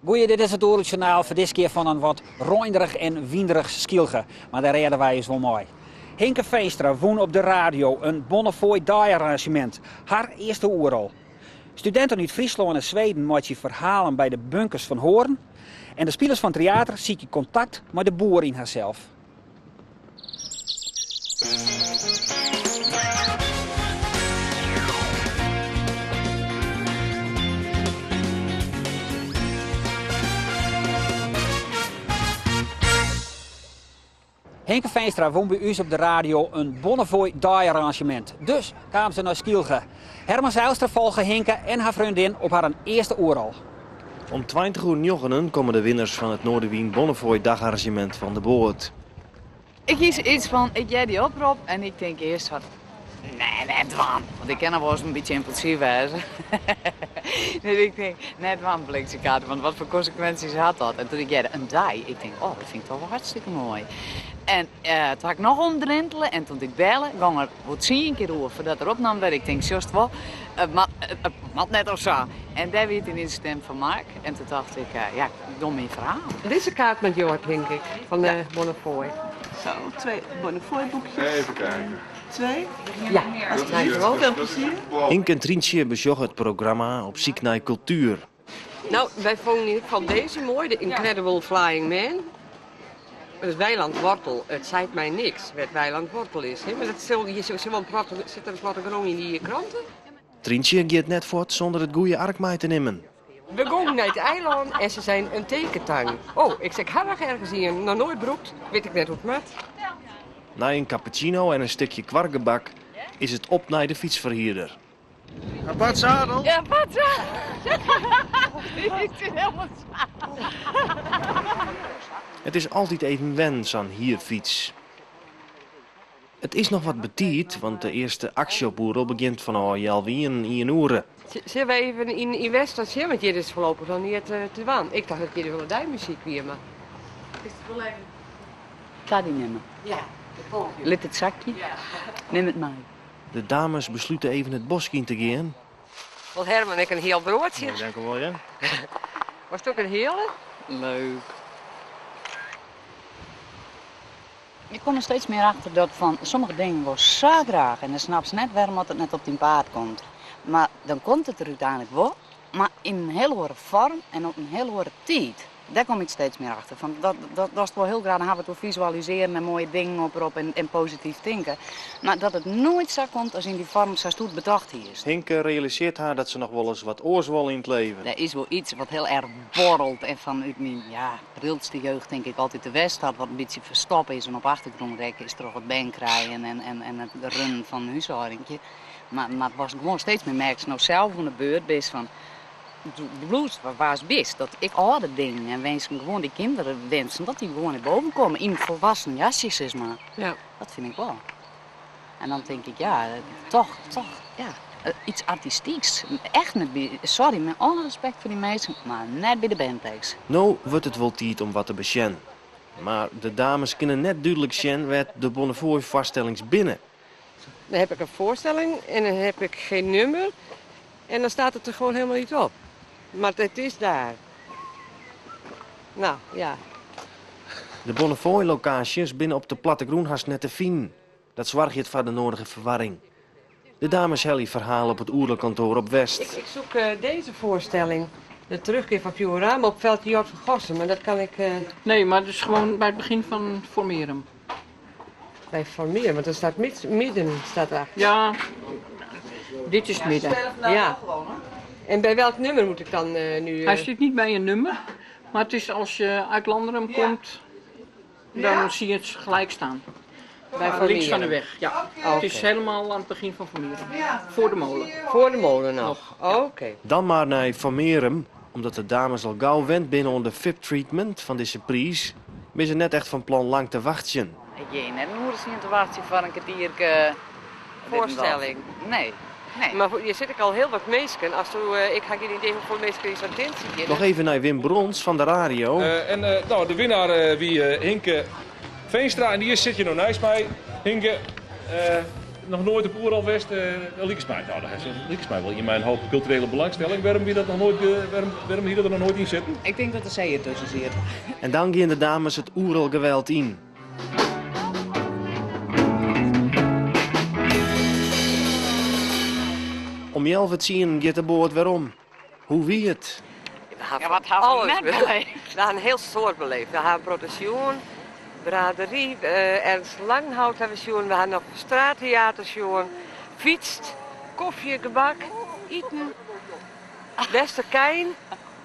Goeie, dit is het oorlogsjournaal voor dit keer van een wat roinderig en winderig Skilge. Maar daar redden wij eens wel mooi. Hinke Veenstra woon op de radio een Bonnefoy die-arrangement. Haar eerste oerol. Studenten uit Friesland en Zweden maken verhalen bij de bunkers van Hoorn. En de spelers van het theater zieken contact met de boer in haarzelf. Hinke Veenstra woont bij u op de radio een Bonnefoy die-arrangement. Dus kwamen ze naar Skilge. Herman Zijlstra volgen Hinke en haar vriendin op haar eerste oerol. Om 20:09 komen de winnaars van het Noorderwien Bonnefoy dagarrangement van de boord. Ik kies iets van, ik jij die oproep en ik denk eerst van, nee, net wan. Want ik ken wel eens een beetje impulsief wezen. Dus ik denk, net wan bliksemkaart, want wat voor consequenties had dat? En toen ik jij een die, ik denk, oh, dat vind ik toch wel hartstikke mooi. En toen had ik nog omdrentelen en toen ik bellen, ging er wat zie een keer over voordat er opnam werd. Ik denk, just wel, mat net of zo. En daar werd in de stem van Mark. En toen dacht ik, ja, ik doe mijn verhaal. Deze kaart met Jort, denk ik, van de Bonnefoy. Zo, 2 Bonnefoy boekjes. Even kijken. 2? Ja, dankjewel. Veel plezier. Hinke en Trientje bezochten het programma op zoek naar cultuur. Nou, wij vonden in ieder geval deze mooi, de Incredible Flying Man. Het Weiland Wortel, het zei mij niks wat Weiland Wortel is. Hè? Maar dat zit er een platte grond in die kranten. Trientje gaat net voort zonder het goede ark mee te nemen. We gingen naar het eiland en ze zijn een tekentang. Oh, ik zeg, heb ik ergens hier nog nooit broekt, weet ik net hoe het met. Na een cappuccino en een stukje kwarkgebak is het op naar de fietsverhuurder. Apart zadel? Ja, wat zo? Ik zit helemaal Het is altijd even wens aan hier fiets. Het is nog wat betiert, want de eerste actie op Oerol begint van alweer in 1 uur. Zullen we even in West-Azië, want hier is voorlopig nog niet te waan. Ik dacht dat je wel duimmuziek weer, maar... Is het wel even? Ga die nemen. Ja, dat volg je. Lit het zakje. Ja. Neem het mee. De dames besluiten even het bos in te gaan. Wel Herman, ik een heel broodje. Ik denk wel, ja. Was het ook een hele? Leuk. Ik kom er steeds meer achter dat van sommige dingen wel zo graag en dan snap ze net waarom het net op die paard komt. Maar dan komt het er uiteindelijk wel, maar in een heel andere vorm en op een heel andere tijd. Daar kom ik steeds meer achter. Van dat is wel heel graag, dan gaan we het wel visualiseren en mooie dingen op en positief denken. Maar dat het nooit zo komt als in die vorm zoals het bedacht hier is. Hinke realiseert haar dat ze nog wel eens wat oorswol in het leven. Er is wel iets wat heel erg borrelt en vanuit mijn prilste jeugd denk ik altijd de Weststad wat een beetje verstoppen is en op achtergrondrekken is toch het bankrijden en het runnen van een huishoudingje. Maar het was gewoon steeds meer merk nou zelf van de beurt best van de blues waar het best dat ik oude dingen en wensen gewoon die kinderen wensen dat die gewoon naar boven komen in volwassen jasjes is maar. Ja. Dat vind ik wel. En dan denk ik toch iets artistieks. Echt niet bij, sorry, met alle respect voor die mensen, maar net bij de bandtekst. Nou wordt het wel tijd om wat te besjen. Maar de dames kunnen net duidelijk zien werd de Bonnefoy vaststellings binnen. Dan heb ik een voorstelling en dan heb ik geen nummer. En dan staat het er gewoon helemaal niet op. Maar het is daar. Nou, ja. De Bonnefoy-locaties binnen op de plattegroen haast net te fien. Dat zorgt het voor de nodige verwarring. De dames hellen verhalen op het oerlkantoor op West. Ik zoek deze voorstelling. De terugkeer van Fiorama op veldje Jort van Gossen, maar dat kan ik... Nee, maar dus gewoon bij het begin van Formerum. Bij Formeren, want er staat midden staat daar. Ja, dit is het midden. Ja. En bij welk nummer moet ik dan nu... Hij zit niet bij een nummer, maar het is als je uit Landerum komt, dan zie je het gelijk staan. Bij Links van de weg, ja. Okay. Het is helemaal aan het begin van Formerum. Voor de molen. Voor de molen nog. Oké. Dan maar naar Formerum, omdat de dames al gauw wend binnen onder VIP-treatment van deze prijs, ben ze net echt van plan lang te wachten. Ik ga net een zien te wachten voor een kwartiertje. Voorstelling. Nee. Maar hier zit ik al heel wat mensen. Ik ga geen idee hoeveel mensen is attentie. Nog even naar Wim Brons van de radio. De winnaar wie Hinke Veenstra. En hier zit je nog naast mij. Hinke, nog nooit op Oeral West, Liekesmij. Nou, dat is Liekesmij wel in mijn hoop culturele belangstelling. Waarom hier dat er nog nooit in zitten? Ik denk dat de zee er tussen zit. En dan gaan de dames het Oeralgeweld in. Om 11 het zien gaat de boot weer om. Hoe wie het? Ja, wat hebben we net beleefd? We hebben een heel soort beleefd. We hebben protection, braderie, Ernst Langhout hebben we gezien. We hebben nog straattheater gezien. Fietst, koffie, gebak, eten, Westerkijn.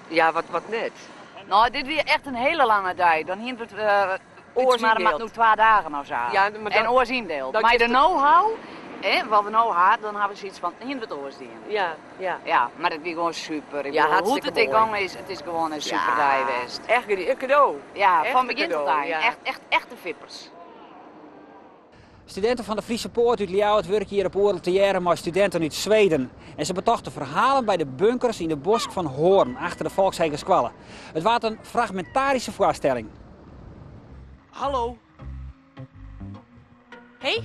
Ja, wat net. Nou, dit is echt een hele lange dag. Dan hint het maar maar nu 2 dagen of zo. Ja, maar en oorzindeeld. dat Maar is de de- know-how, wat we nou hadden, dan hebben we zoiets van hint het oorzien. Ja. Ja, maar het is gewoon super. Ik Ja, bedoel, hoe hartstikke het mooi. gegaan is, het is gewoon een super dag geweest. Echt een cadeau. Ja, Echt van een begin tot cadeau, eind. ja. Echt de vippers. Studenten van de Friese Poort uit Ljouwert werken hier op Oerl te jaren met studenten uit Zweden. En ze betochten verhalen bij de bunkers in de bosk van Hoorn, achter de Volkshegerskwallen. Het was een fragmentarische voorstelling. Hallo. Hey?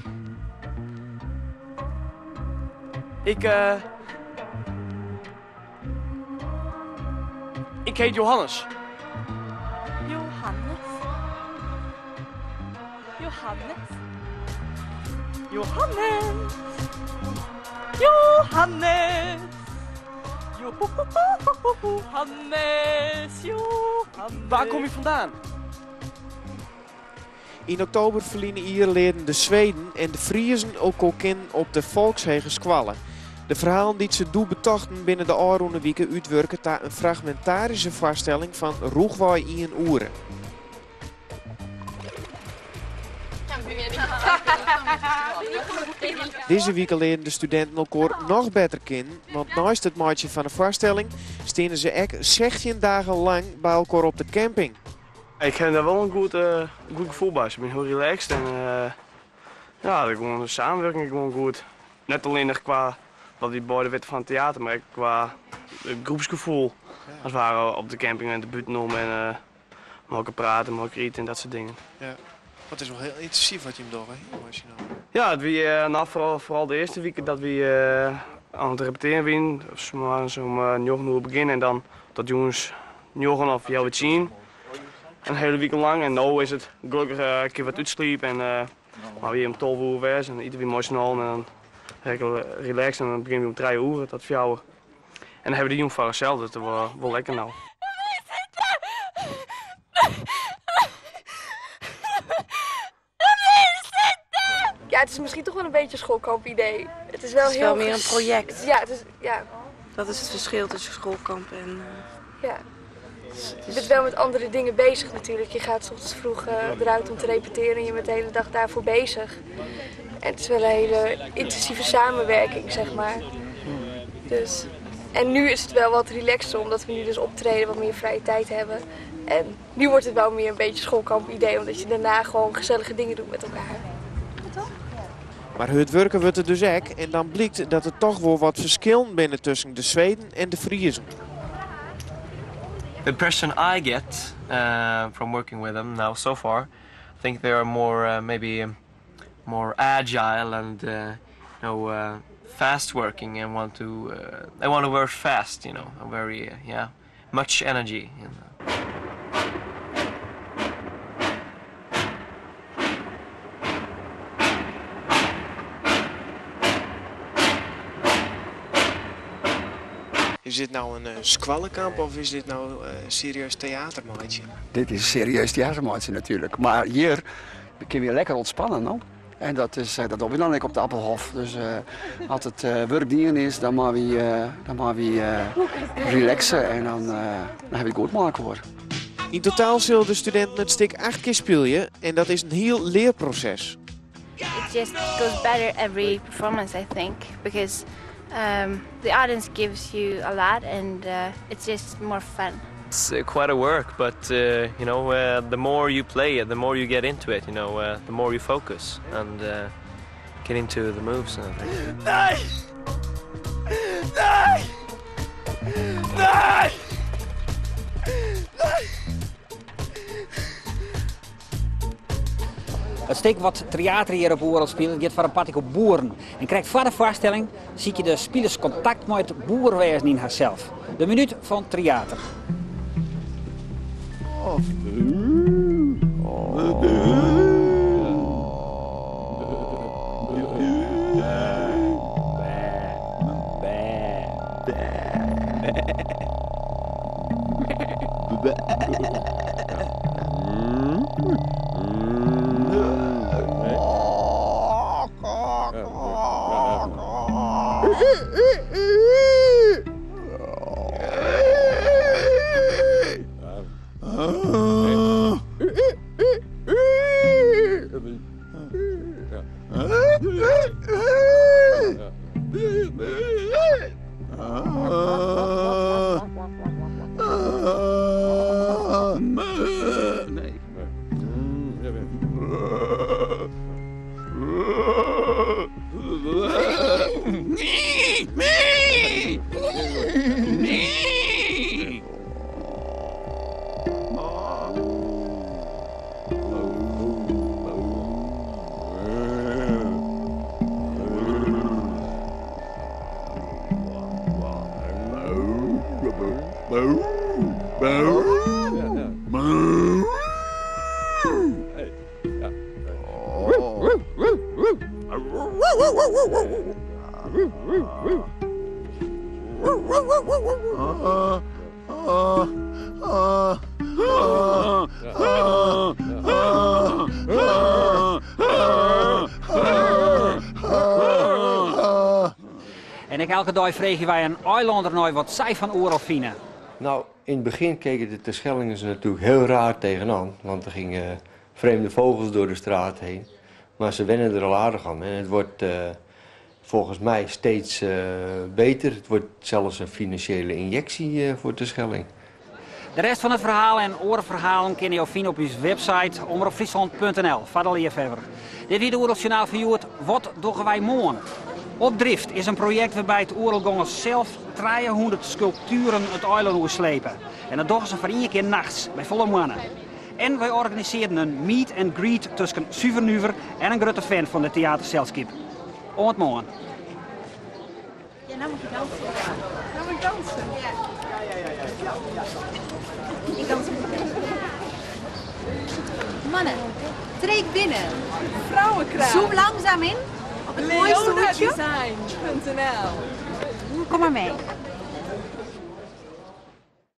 Ik heet Johannes. Johannes. Johannes. Waar kom je vandaan? In oktober verliezen Ierleden de Zweden en de Friezen ook al kennen op de Volkshegerskwallen. De verhalen die ze doen betochten binnen de Aroene Wieken uitwerken naar een fragmentarische voorstelling van Roegwaai in Oeren. Deze week leren de studenten elkaar nog beter kennen, want naast het maatje van de voorstelling stenen ze ook 16 dagen lang bij elkaar op de camping. Ik heb daar wel een goed gevoel bij. Ik ben heel relaxed en gewoon de samenwerking gewoon goed. Net alleen nog qua dat die beide wetten van het theater, maar ook qua groepsgevoel. Als we waren op de camping en de buiten om en mogen praten, mogen eten en dat soort dingen. Ja. Het is wel heel intensief wat je hem doet, hè? Ja, het was vooral de eerste week dat we aan het repeteren waren. Zo'n 9 uur beginnen en dan tot jongens 9 of jou het zien. Een hele week lang en nu is het gelukkig een keer wat uitsliep en maar weer om 12 uur was en iedereen mooi snel en dan relaxed en dan beginnen we om 3 uur tot 4 uur. En dan hebben we de jongen van hetzelfde, dat is wel lekker nou. Ja, het is misschien toch wel een beetje een schoolkamp idee. Het is wel Het is wel meer een project. Ja, het is, ja. Dat is het verschil tussen schoolkamp en... Ja. Je bent wel met andere dingen bezig natuurlijk. Je gaat 's ochtends vroeg eruit om te repeteren en je bent de hele dag daarvoor bezig. En het is wel een hele intensieve samenwerking, zeg maar. Dus. En nu is het wel wat relaxter, omdat we nu dus optreden, wat meer vrije tijd hebben. En nu wordt het wel meer een beetje schoolkamp idee, omdat je daarna gewoon gezellige dingen doet met elkaar. Maar het werken wordt er dus ook en dan blijkt dat er toch wel wat verschillen binnen tussen de Zweden en de Friezen. The impression I get from working with them now so far, I think they are more maybe more agile and fast working and they want to work fast, you know, very much energy. Is dit nou een squallenkamp of is dit nou serieus theatermaatje? Dit is een serieus theatermaatje natuurlijk. Maar hier kun je weer lekker ontspannen. No? En dat doen we dan ook op de Appelhof. Dus als het werkdieren is, dan maar we relaxen en dan heb je het goed maken hoor. In totaal zullen de studenten het stuk 8 keer spelen en dat is een heel leerproces. It just goes better every performance, I think, because the audience gives you a lot and it's just more fun. It's quite a work, but the more you play it, the more you get into it. The more you focus and get into the moves and everything. Nee! Nee! Nee! Nee! Het stuk wat theater hier op Oerol speelt, gaat voor een partij op boeren. En krijgt voor de voorstelling zie je de spelers contact met het boerwezen in haarzelf. De minuut van theater. En elke dag vregen wij een eilander nooit wat zij van Oerol vinden. Nou, in het begin keken de Terschellingers er natuurlijk heel raar tegenaan. Want er gingen vreemde vogels door de straat heen. Maar ze wennen er al aardig aan. En het wordt volgens mij steeds beter. Het wordt zelfs een financiële injectie voor Terschelling. De rest van het verhaal en orenverhalen kun je vinden op onze website omroepfriesland.nl. Verder hier verder. Dit is de Oeroljournaal verhuurd. Wat doen wij morgen? Opdrift is een project waarbij het Oerolgangers zelf 300 sculpturen het eiland slepen. En dat doen ze voor 1 keer nachts, bij volle mannen. En wij organiseren een meet and greet tussen Suvernuver en een grote fan van de theaterzelschap. Om het morgen. Ja, nou moet je dansen. Nou moet ik dansen. Ik dans. Mannen, treed binnen. Vrouwenkraam. Zoom langzaam in op het mooiste hoedje. Leonadesign.nl. Kom maar mee.